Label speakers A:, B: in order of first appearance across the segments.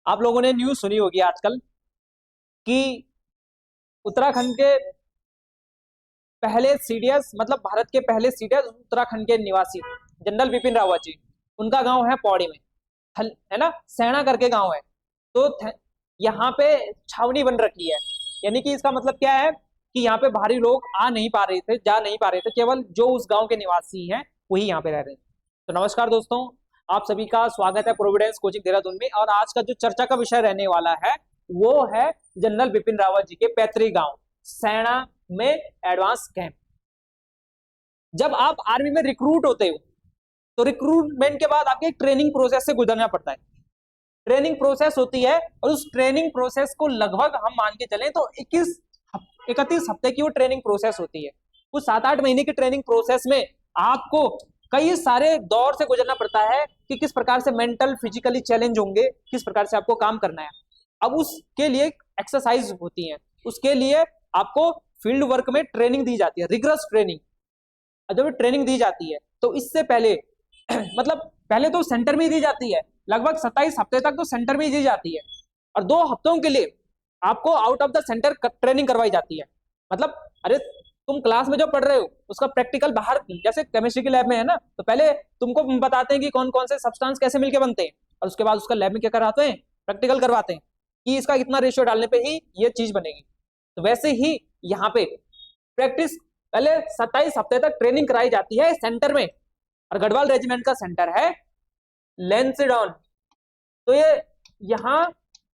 A: आप लोगों ने न्यूज सुनी होगी आजकल कि उत्तराखंड के पहले सीडीएस, मतलब भारत के पहले सीडीएस उत्तराखंड के निवासी जनरल बिपिन रावत जी, उनका गांव है पौड़ी में, है ना, सैना करके गांव है। तो यहाँ पे छावनी बन रखी है, यानी कि इसका मतलब क्या है कि यहाँ पे बाहरी लोग आ नहीं पा रहे थे, जा नहीं पा रहे थे, केवल जो उस गांव के निवासी हैं वही यहाँ पे रह रहे हैं। तो नमस्कार दोस्तों, आप सभी का स्वागत है प्रोविडेंस कोचिंग देहरादून में। और आज का जो चर्चा का विषय रहने वाला है वो है जनरल बिपिन रावत जी के पैतृक गांव सैना में एडवांस कैंप। जब आप आर्मी में रिक्रूट होते हो तो रिक्रूटमेंट के बाद आपके एक ट्रेनिंग प्रोसेस से गुजरना पड़ता है। ट्रेनिंग प्रोसेस होती है और उस ट्रेनिंग प्रोसेस को लगभग हम मान के चलें तो 31 हफ्ते की वो ट्रेनिंग प्रोसेस होती है। उस 7-8 महीने की ट्रेनिंग प्रोसेस में आपको कई सारे दौर से गुजरना पड़ता है कि किस प्रकार से मेंटल फिजिकली चैलेंज होंगे, किस प्रकार से आपको काम करना है। अब उसके लिए एक्सरसाइज होती है, उसके लिए आपको फील्ड वर्क में ट्रेनिंग दी जाती है, रिगरस ट्रेनिंग। जब ट्रेनिंग दी जाती है तो इससे पहले मतलब पहले तो सेंटर में दी जाती है, लगभग 27 हफ्ते तक तो सेंटर में दी जाती है, और 2 हफ्तों के लिए आपको out of the centre training करवाई जाती है। मतलब अरे तुम क्लास में जो पढ़ रहे हो उसका प्रैक्टिकल बाहर, जैसे केमिस्ट्री की लैब में है ना, तो पहले तुमको बताते हैं कि कौन कौन से सब्सटेंस कैसे मिलके बनते हैं, और उसके बाद उसका लैब में क्या कराते हैं, प्रैक्टिकल करवाते हैं कि इसका इतना रेशियो डालने पे ही ये चीज बनेगी। तो वैसे ही यहाँ पे प्रैक्टिस पहले 27 हफ्ते तक ट्रेनिंग कराई जाती है सेंटर में, और गढ़वाल रेजिमेंट का सेंटर है लैंसडाउन। तो ये यहाँ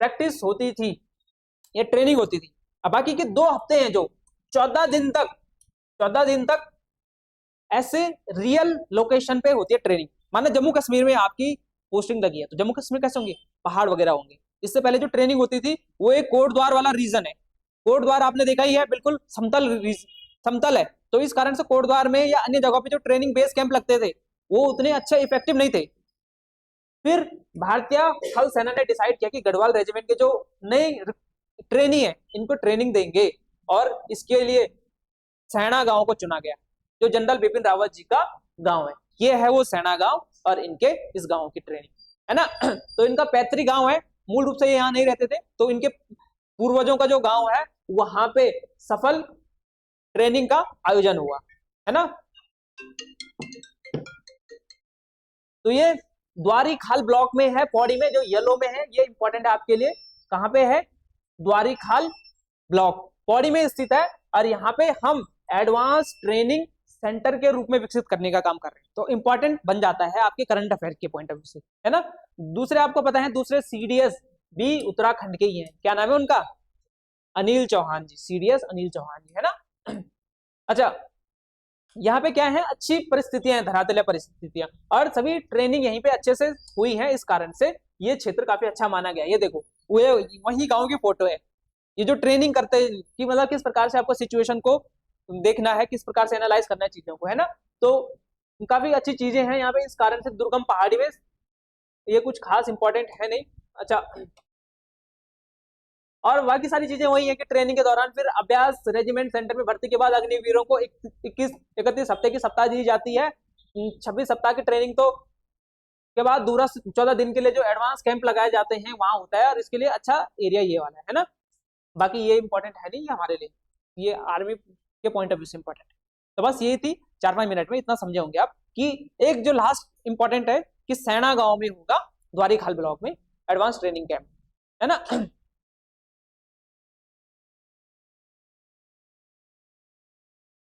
A: प्रैक्टिस होती थी, ये ट्रेनिंग होती थी। अब बाकी के 2 हफ्ते हैं जो 14 दिन तक ऐसे रियल लोकेशन पे होती है ट्रेनिंग। माना जम्मू कश्मीर में आपकी पोस्टिंग लगी है तो जम्मू कश्मीर कैसे होंगे, पहाड़ वगैरह होंगे। इससे पहले जो ट्रेनिंग होती थी वो एक कोटद्वार वाला रीजन है। कोटद्वार आपने देखा ही है, बिल्कुल समतल है, तो इस कारण से कोटद्वार में या अन्य जगहों पे जो ट्रेनिंग बेस कैंप लगते थे वो उतने अच्छे इफेक्टिव नहीं थे। फिर भारतीय थल सेना ने डिसाइड किया कि गढ़वाल रेजिमेंट के जो नए ट्रेनी है इनको ट्रेनिंग देंगे, और इसके लिए सैना गांव को चुना गया जो जनरल बिपिन रावत जी का गांव है। ये है वो सैना गांव और इनके इस गांव की ट्रेनिंग है ना। तो इनका पैतृक गांव है, मूल रूप से ये यहाँ नहीं रहते थे, तो इनके पूर्वजों का जो गांव है वहां पे सफल ट्रेनिंग का आयोजन हुआ है ना। तो ये द्वारी खाल ब्लॉक में है, पौड़ी में, जो येलो में है ये इंपॉर्टेंट है आपके लिए। कहां पे है? द्वारी खाल ब्लॉक पौड़ी में स्थित है, और यहाँ पे हम एडवांस ट्रेनिंग सेंटर के रूप में विकसित करने का काम कर रहे हैं। तो इंपॉर्टेंट बन जाता है आपके करंट अफेयर के पॉइंट ऑफ व्यू से, है ना। दूसरे आपको पता है, दूसरे सीडीएस भी उत्तराखंड के ही हैं। क्या नाम है उनका? अनिल चौहान जी, सीडीएस अनिल चौहान जी, है ना। अच्छा, यहाँ पे क्या है, अच्छी परिस्थितियां हैं, धरातलीय परिस्थितियां, और सभी ट्रेनिंग यहीं पे अच्छे से हुई है। इस कारण से ये क्षेत्र काफी अच्छा माना गया। ये देखो वही गांव की फोटो है। ये जो ट्रेनिंग करते हैं कि मतलब किस प्रकार से आपको सिचुएशन को देखना है, किस प्रकार से एनालाइज करना है चीजों को, है ना। तो काफी अच्छी चीजें हैं यहाँ पे। इस कारण से दुर्गम पहाड़ी में ये कुछ खास इंपॉर्टेंट है नहीं। अच्छा, और बाकी सारी चीजें वही है कि ट्रेनिंग के दौरान फिर अभ्यास रेजिमेंट सेंटर में भर्ती के बाद अग्निवीरों को 31 हफ्ते की सप्ताह दी जाती है। 26 सप्ताह की ट्रेनिंग तो के बाद दूरस्थ 14 दिन के लिए जो एडवांस कैंप लगाए जाते हैं वहां होता है, और इसके लिए अच्छा एरिया ये वाला है ना। बाकी ये इंपॉर्टेंट है नहीं हमारे लिए, ये आर्मी के पॉइंट ऑफ व्यू से इंपॉर्टेंट है। तो बस यही थी, 4-5 मिनट में इतना समझे होंगे आप कि एक जो लास्ट इंपॉर्टेंट है कि सैना गांव में होगा द्वारी खाल ब्लॉक में एडवांस ट्रेनिंग कैंप, है ना।